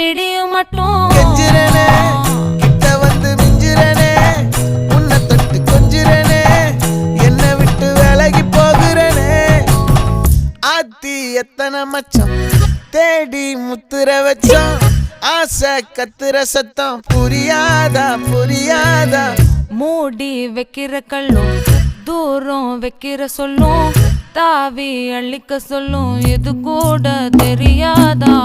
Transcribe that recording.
பிடியும் மட்டும் கெஞ்சிரனே கிட்ட வந்து மிஞ்சிரனே உன்னை தொட்டு கொஞ்சிரனே என்னை விட்டு விலகி போகிறனே ஆத்தி எத்தனை மச்சம் தேடி முத்துற வச்சோம் ஆசை கத்துற சத்தம் புரியாதா புரியாதா மூடி வைக்கிற கல்லும் தூரம் வைக்கிற சொல்லும் தாவி அள்ளிக்க சொல்லும் இது கூட தெரியாதா